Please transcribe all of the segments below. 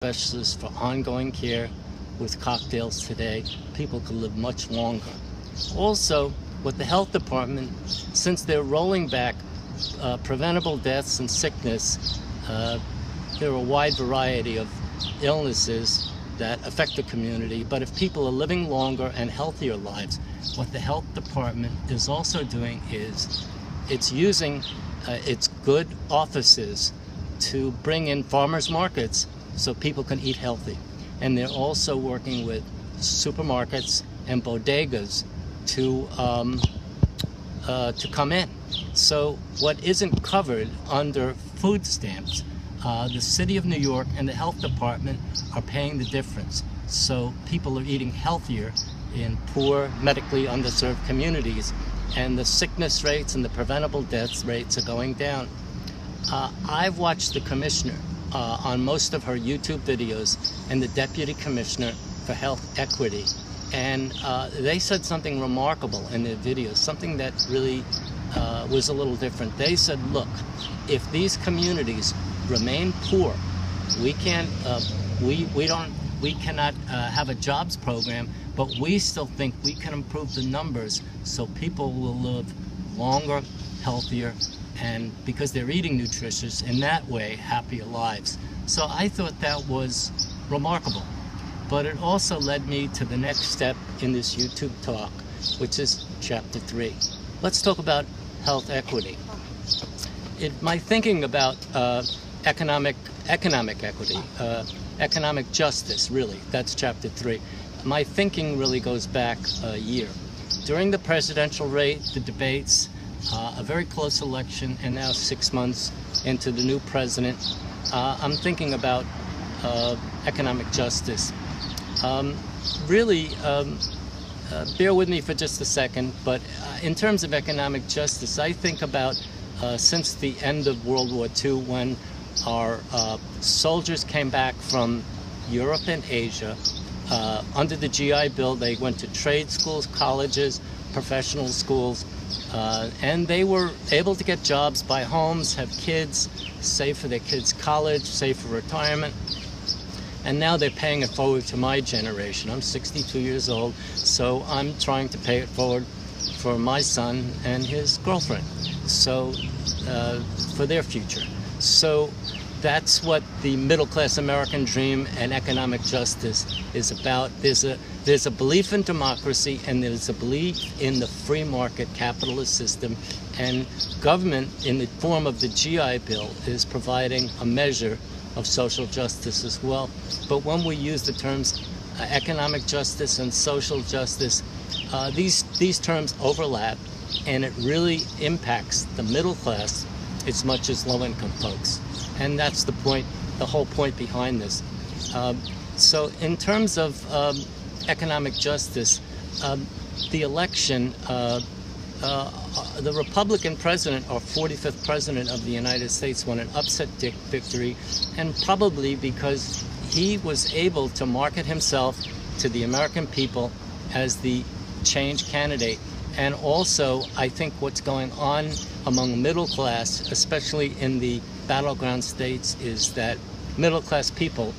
specialist for ongoing care with cocktails today. People could live much longer. Also, with the health department, since they're rolling back preventable deaths and sickness, there are a wide variety of illnesses that affect the community. But if people are living longer and healthier lives, what the health department is also doing is it's using its good offices to bring in farmers markets so people can eat healthy. And they're also working with supermarkets and bodegas to come in. So what isn't covered under food stamps, the City of New York and the health department are paying the difference. So people are eating healthier in poor, medically underserved communities, and the sickness rates and the preventable deaths rates are going down. I've watched the commissioner on most of her YouTube videos and the deputy commissioner for health equity, and they said something remarkable in their videos, something that really was a little different. They said, look, if these communities remain poor, we cannot have a jobs program, but we still think we can improve the numbers so people will live longer, healthier, and because they're eating nutritious, in that way, happier lives. So I thought that was remarkable. But it also led me to the next step in this YouTube talk, which is Chapter 3. Let's talk about health equity. My thinking about economic equity, economic justice, really, that's Chapter 3. My thinking really goes back a year. During the presidential race, the debates, a very close election, and now 6 months into the new president, I'm thinking about economic justice. Bear with me for just a second, but in terms of economic justice, I think about since the end of World War II, when our soldiers came back from Europe and Asia. Under the GI Bill, they went to trade schools, colleges, professional schools, and they were able to get jobs, buy homes, have kids, save for their kids' college, save for retirement. And now they're paying it forward to my generation. I'm 62 years old, so I'm trying to pay it forward for my son and his girlfriend, so for their future. So that's what the middle-class American dream and economic justice is about. There's a belief in democracy, and there's a belief in the free market capitalist system, and government in the form of the GI Bill is providing a measure of social justice as well. But when we use the terms economic justice and social justice, these terms overlap, and it really impacts the middle class as much as low-income folks. And that's the point, the whole point behind this. So in terms of economic justice, the election, the Republican president, our 45th president of the United States, won an upset victory, and probably because he was able to market himself to the American people as the change candidate. And also, I think what's going on among middle class, especially in the battleground states, is that middle class people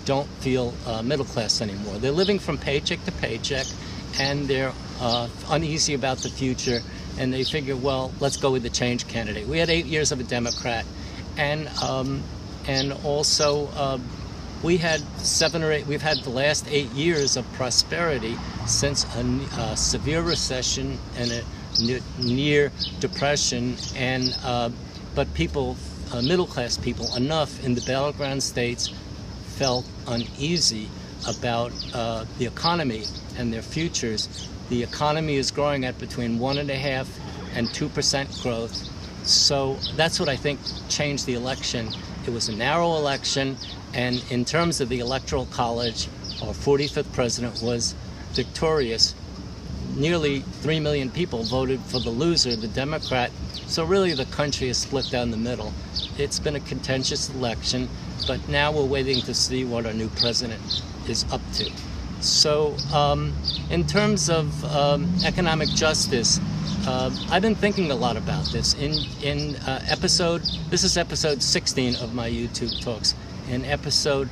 don't feel middle class anymore. They're living from paycheck to paycheck, and they're uneasy about the future, and they figure, well, let's go with the change candidate. We had 8 years of a Democrat, and also we've had the last 8 years of prosperity since a severe recession and a near depression, and but people, middle-class people, enough in the battleground states felt uneasy about the economy and their futures. The economy is growing at between 1.5% and 2% growth. So that's what I think changed the election. It was a narrow election, and in terms of the Electoral College, our 45th president was victorious. Nearly 3 million people voted for the loser, the Democrat. So really the country is split down the middle. It's been a contentious election, but now we're waiting to see what our new president is up to. So in terms of economic justice, I've been thinking a lot about this. This is episode 16 of my YouTube talks. In episode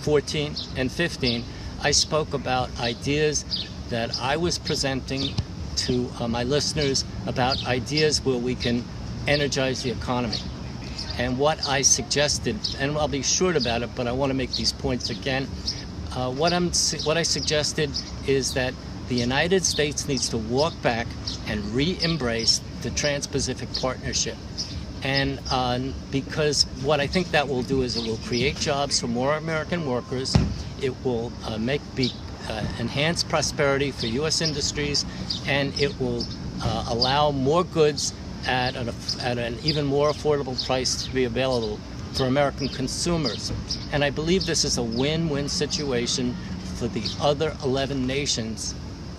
14 and 15, I spoke about ideas that I was presenting to my listeners about ideas where we can energize the economy. And what I suggested, and I'll be short about it, but I want to make these points again. What I suggested is that the United States needs to walk back and re-embrace the Trans-Pacific Partnership. And because what I think that will do is it will create jobs for more American workers. It will enhance prosperity for U.S. industries, and it will allow more goods at an even more affordable price to be available for American consumers. And I believe this is a win-win situation for the other 11 nations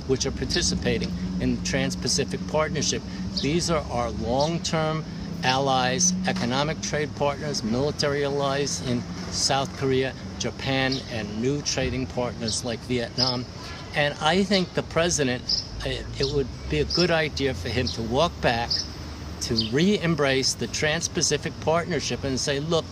which are participating in the Trans-Pacific Partnership. These are our long-term allies, economic trade partners, military allies in South Korea, Japan, and new trading partners like Vietnam. And I think the president, it would be a good idea for him to walk back, to re-embrace the Trans-Pacific Partnership and say, look,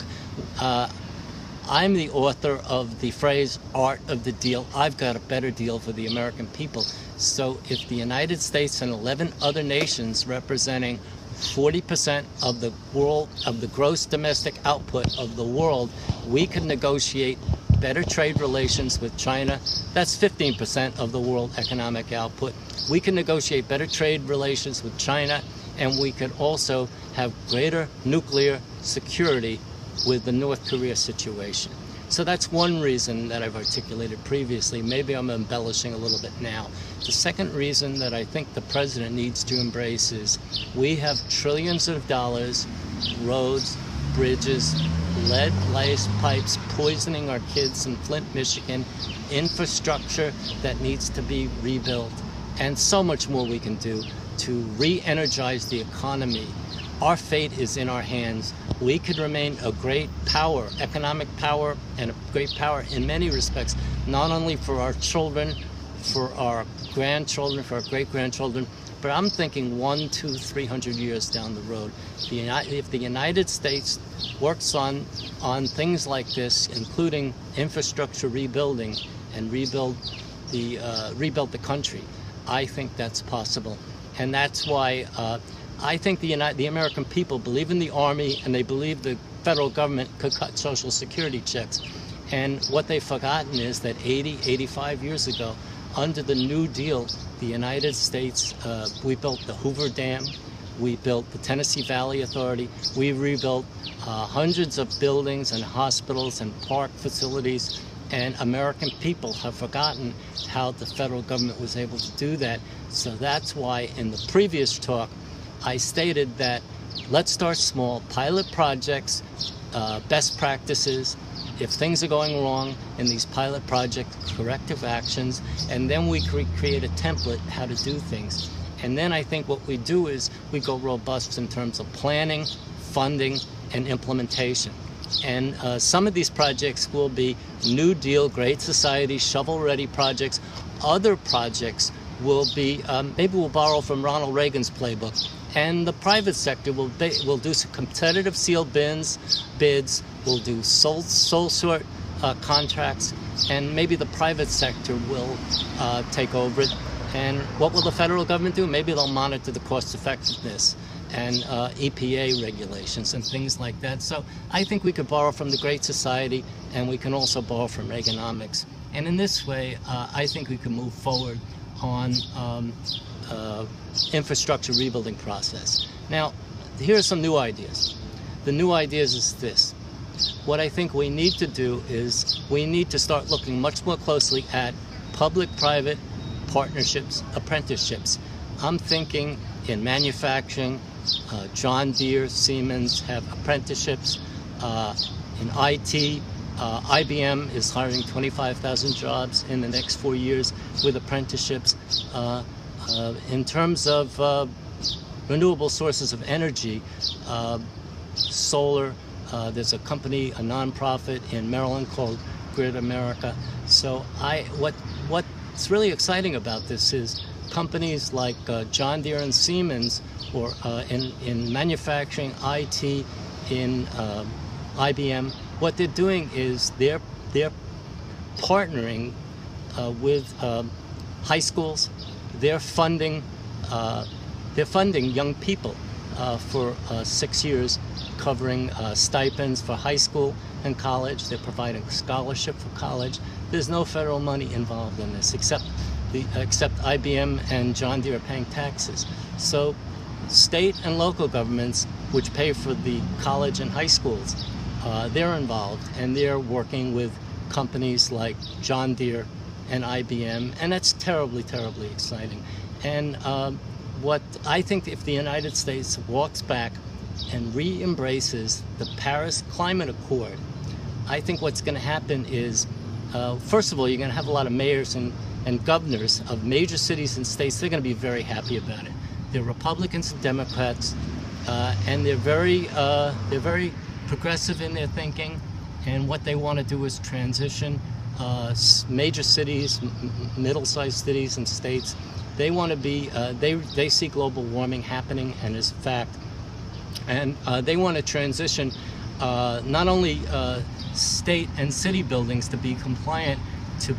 I'm the author of the phrase art of the deal. I've got a better deal for the American people. So if the United States and 11 other nations representing 40% of the world, of the gross domestic output of the world, we can negotiate better trade relations with China. That's 15% of the world economic output. We can negotiate better trade relations with China, and we could also have greater nuclear security with the North Korea situation. So that's one reason that I've articulated previously. Maybe I'm embellishing a little bit now. The second reason that I think the president needs to embrace is we have trillions of dollars, roads, bridges, lead-laced pipes poisoning our kids in Flint, Michigan, infrastructure that needs to be rebuilt, and so much more we can do to re-energize the economy. Our fate is in our hands. We could remain a great power, economic power, and a great power in many respects, not only for our children, for our grandchildren, for our great-grandchildren, but I'm thinking 100, 200, 300 years down the road. If the United States works on things like this, including infrastructure rebuilding and rebuild the country, I think that's possible. And that's why I think the American people believe in the Army, and they believe the federal government could cut Social Security checks. And what they've forgotten is that 80, 85 years ago, under the New Deal, the United States, we built the Hoover Dam, we built the Tennessee Valley Authority, we rebuilt hundreds of buildings and hospitals and park facilities, and American people have forgotten how the federal government was able to do that. So that's why in the previous talk, I stated that let's start small, pilot projects, best practices. If things are going wrong in these pilot projects, corrective actions, and then we create a template how to do things. And then I think what we do is we go robust in terms of planning, funding, and implementation. And some of these projects will be New Deal, Great Society, shovel-ready projects. Other projects will be, maybe we'll borrow from Ronald Reagan's playbook. And the private sector will do some competitive sealed bids, will do sole sort contracts, and maybe the private sector will take over it. And what will the federal government do? Maybe they'll monitor the cost effectiveness and EPA regulations and things like that. So I think we could borrow from the Great Society, and we can also borrow from Reaganomics. And in this way, I think we can move forward on infrastructure rebuilding process. Now, here are some new ideas. The new ideas is this. What I think we need to do is we need to start looking much more closely at public-private partnerships, apprenticeships. I'm thinking in manufacturing, John Deere, Siemens have apprenticeships. In IT, IBM is hiring 25,000 jobs in the next 4 years with apprenticeships. In terms of renewable sources of energy, solar, there's a company, a nonprofit in Maryland called Grid America. So what's really exciting about this is companies like John Deere and Siemens, or in manufacturing, IT, in IBM, what they're doing is they're partnering with high schools. They're funding young people for 6 years, covering stipends for high school and college. They're providing scholarship for college. There's no federal money involved in this, except IBM and John Deere are paying taxes. So state and local governments, which pay for the college and high schools, they're involved, and they're working with companies like John Deere and IBM, and that's terribly, terribly exciting. And what I think, if the United States walks back and re-embraces the Paris Climate Accord, I think what's going to happen is, first of all, you're going to have a lot of mayors and governors of major cities and states. They're going to be very happy about it. They're Republicans and Democrats, and they're very progressive in their thinking. And what they want to do is transition major cities, middle-sized cities and states. They want to be, they see global warming happening and is a fact. And they want to transition not only state and city buildings to be compliant, to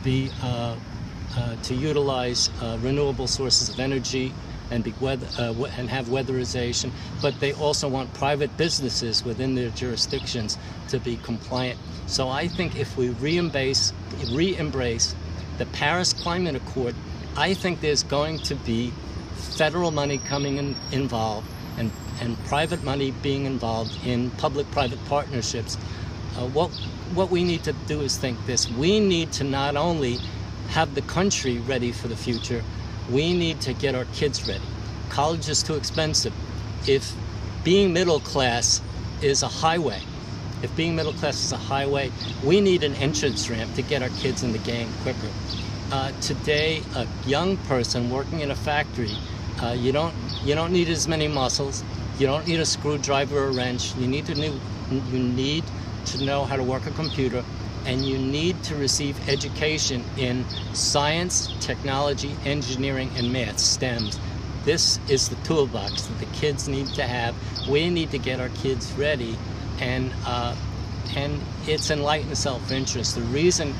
utilize renewable sources of energy and have weatherization, but they also want private businesses within their jurisdictions to be compliant. So I think if we re-embrace the Paris Climate Accord, I think there's going to be federal money coming involved and private money being involved in public-private partnerships. What we need to do is think this. We need to not only have the country ready for the future, we need to get our kids ready. College is too expensive. If being middle class is a highway, we need an entrance ramp to get our kids in the game quicker. Today, a young person working in a factory, you don't need as many muscles. You don't need a screwdriver or a wrench. You need to know how to work a computer, and you need to receive education in science, technology, engineering, and math, STEMs. This is the toolbox that the kids need to have. We need to get our kids ready, and it's enlightened self-interest. The reason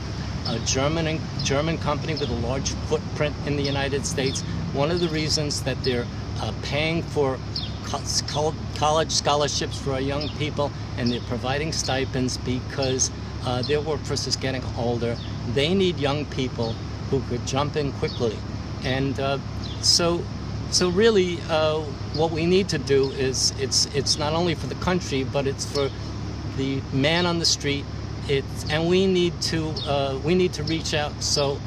a German company with a large footprint in the United States, one of the reasons that they're paying for college scholarships for our young people, and they're providing stipends because their workforce is getting older. They need young people who could jump in quickly. And so really what we need to do is, it's not only for the country, but it's for the man on the street. And we need to reach out. So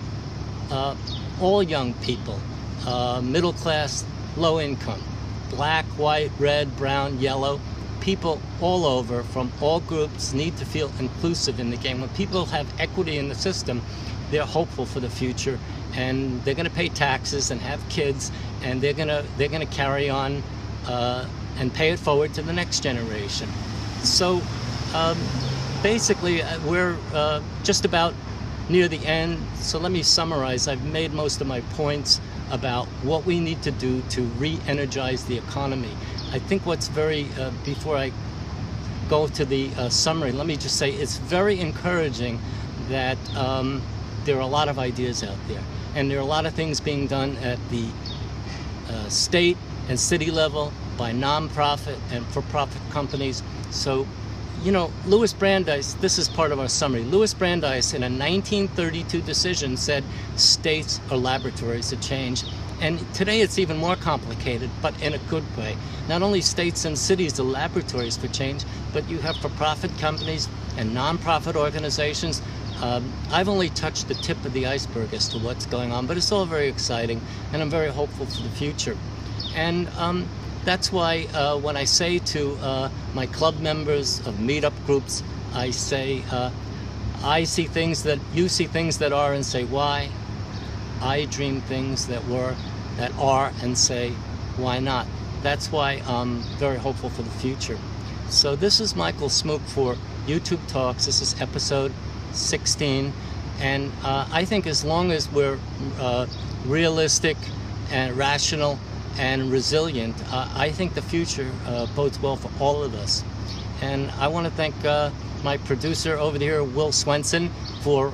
all young people, middle class, low income, black, white, red, brown, yellow, people all over from all groups need to feel inclusive in the game. When people have equity in the system, they're hopeful for the future, and they're going to pay taxes and have kids, and they're going to carry on and pay it forward to the next generation. So basically, we're just about near the end. So let me summarize. I've made most of my points about what we need to do to re-energize the economy. I think what's very, before I go to the summary, let me just say it's very encouraging that there are a lot of ideas out there, and there are a lot of things being done at the state and city level by nonprofit and for-profit companies. So, you know, Louis Brandeis, this is part of our summary. Louis Brandeis, in a 1932 decision, said states are laboratories of change. And today it's even more complicated, but in a good way. Not only states and cities are laboratories for change, but you have for-profit companies and nonprofit organizations. I've only touched the tip of the iceberg as to what's going on, but it's all very exciting, and I'm very hopeful for the future. And that's why when I say to my club members of meetup groups, I say, I see things that you see things that are, and say why. I dream things that were, that are, and say why not. That's why I'm very hopeful for the future. So this is Michael Smook for YouTube Talks. This is episode 16, and I think as long as we're realistic and rational and resilient, I think the future bodes well for all of us. And I want to thank my producer over here, Will Swenson, for